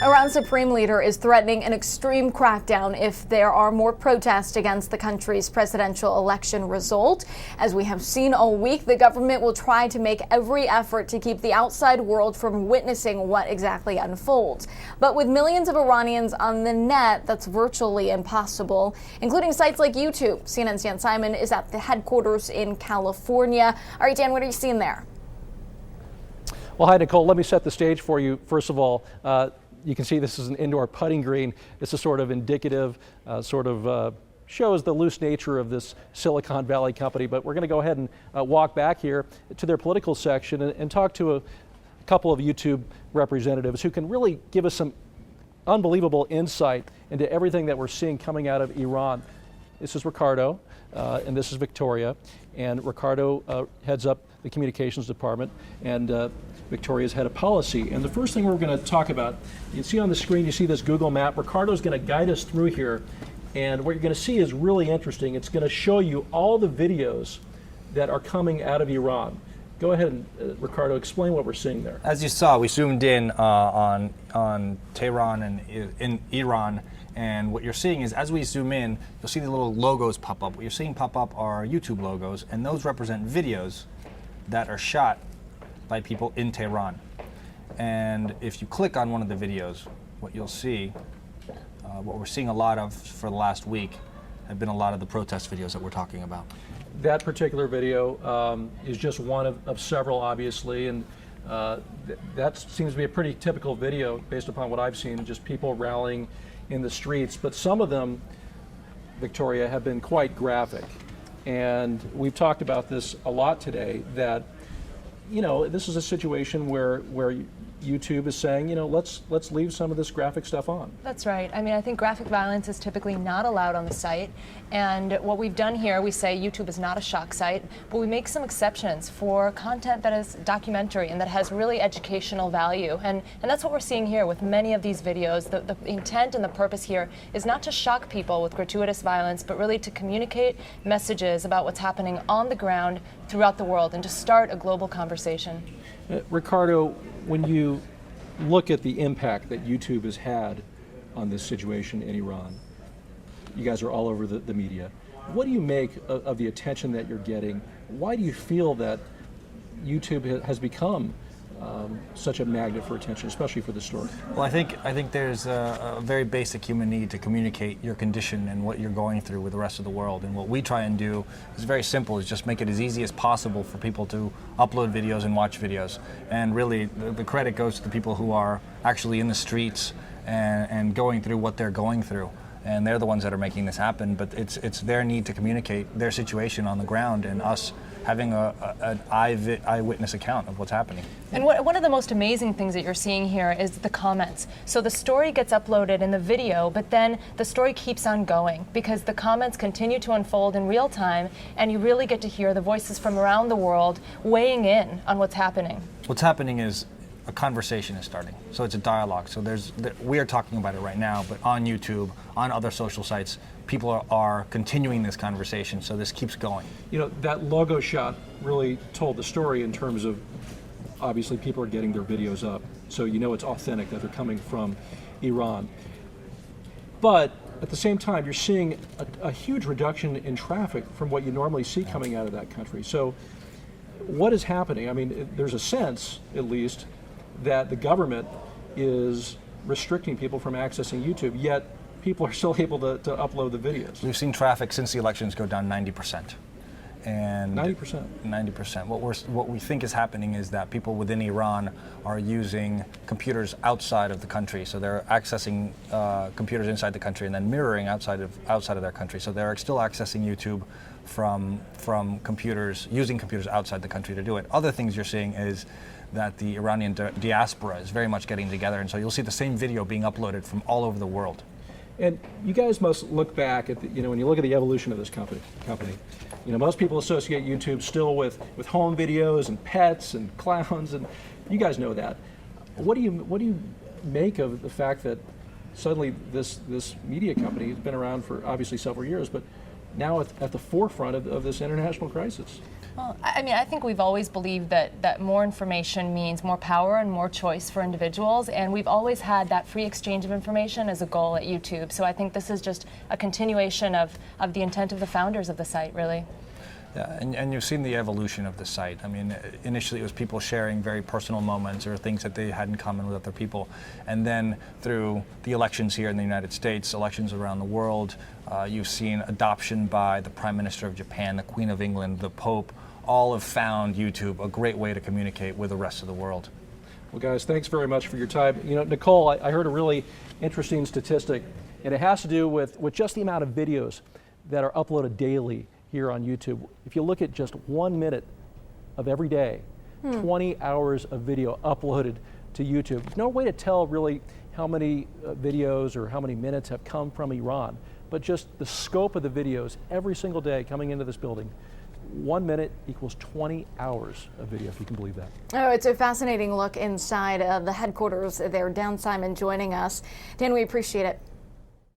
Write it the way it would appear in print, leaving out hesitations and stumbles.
Iran's supreme leader is threatening an extreme crackdown if there are more protests against the country's presidential election result. As we have seen all week, the government will try to make every effort to keep the outside world from witnessing what exactly unfolds. But with millions of Iranians on the net, that's virtually impossible, including sites like YouTube. CNN's Dan Simon is at the headquarters in California. All right, Dan, what are you seeing there? Well, hi, Nicole. Let me set the stage for you. First of all, you can see this is an indoor putting green. This is sort of indicative, shows the loose nature of this Silicon Valley company. But we're going to go ahead and walk back here to their political section and talk to a couple of YouTube representatives who can really give us some unbelievable insight into everything that we're seeing coming out of Iran. This is Ricardo, and this is Victoria. And Ricardo heads up the communications department, and Victoria's head of policy. And the first thing we're going to talk about, you see on the screen, you see this Google map. Ricardo's going to guide us through here, and what you're going to see is really interesting. It's going to show you all the videos that are coming out of Iran. Go ahead and, Ricardo, explain what we're seeing there. As you saw, we zoomed in on Tehran and in Iran, and what you're seeing is, as we zoom in, you'll see the little logos pop up. What you're seeing pop up are YouTube logos, and those represent videos that are shot by people in Tehran. And if you click on one of the videos, what you'll see, what we're seeing a lot of for the last week, have been a lot of the protest videos that we're talking about. That particular video is just one of several, obviously, and that seems to be a pretty typical video based upon what I've seen, just people rallying in the streets. But some of them, Victoria, have been quite graphic. And we've talked about this a lot today, that, you know, this is a situation where YouTube is saying, you know, let's leave some of this graphic stuff on. That's right. I mean, I think graphic violence is typically not allowed on the site. And what we've done here, we say YouTube is not a shock site, but we make some exceptions for content that is documentary and that has really educational value. And that's what we're seeing here with many of these videos. The intent and the purpose here is not to shock people with gratuitous violence, but really to communicate messages about what's happening on the ground throughout the world and to start a global conversation. Ricardo, when you look at the impact that YouTube has had on this situation in Iran, you guys are all over the media. What do you make of the attention that you're getting? Why do you feel that YouTube has become such a magnet for attention, especially for the story? Well, I think there's a very basic human need to communicate your condition and what you're going through with the rest of the world. And what we try and do is very simple, is just make it as easy as possible for people to upload videos and watch videos. And really, the credit goes to the people who are actually in the streets and going through what they're going through. And they're the ones that are making this happen, but it's their need to communicate their situation on the ground, and us having an eyewitness account of what's happening. And one of the most amazing things that you're seeing here is the comments. So the story gets uploaded in the video, but then the story keeps on going because the comments continue to unfold in real time, and you really get to hear the voices from around the world weighing in on what's happening. What's happening is a conversation is starting. So it's a dialogue. So we are talking about it right now, but on YouTube, on other social sites, people are continuing this conversation, so this keeps going. You know, that logo shot really told the story in terms of, obviously people are getting their videos up, so you know it's authentic, that they're coming from Iran. But at the same time, you're seeing a huge reduction in traffic from what you normally see coming out of that country. So what is happening? I mean, there's a sense, at least, that the government is restricting people from accessing YouTube, yet people are still able to upload the videos. We've seen traffic since the elections go down 90%. And 90%? 90%. What we think is happening is that people within Iran are using computers outside of the country. So they're accessing computers inside the country and then mirroring outside of their country. So they're still accessing YouTube from computers, using computers outside the country to do it. Other things you're seeing is that the Iranian diaspora is very much getting together, and so you'll see the same video being uploaded from all over the world. And you guys must look back at when you look at the evolution of this company, you know, most people associate YouTube still with home videos and pets and clowns, and you guys know that. What do you make of the fact that suddenly this media company has been around for obviously several years, but now at the forefront of this international crisis? Well, I mean, I think we've always believed that more information means more power and more choice for individuals, and we've always had that free exchange of information as a goal at YouTube. So I think this is just a continuation of the intent of the founders of the site, really. Yeah, and you've seen the evolution of the site. I mean, initially it was people sharing very personal moments or things that they had in common with other people. And then through the elections here in the United States, elections around the world, you've seen adoption by the Prime Minister of Japan, the Queen of England, the Pope, all have found YouTube a great way to communicate with the rest of the world. Well, guys, thanks very much for your time. You know, Nicole, I heard a really interesting statistic, and it has to do with just the amount of videos that are uploaded daily here on YouTube. If you look at just 1 minute of every day, 20 hours of video uploaded to YouTube. There's no way to tell really how many videos or how many minutes have come from Iran, but just the scope of the videos every single day coming into this building. 1 minute equals 20 hours of video, if you can believe that. Oh, it's a fascinating look inside of the headquarters there. Dan Simon joining us. Dan, we appreciate it.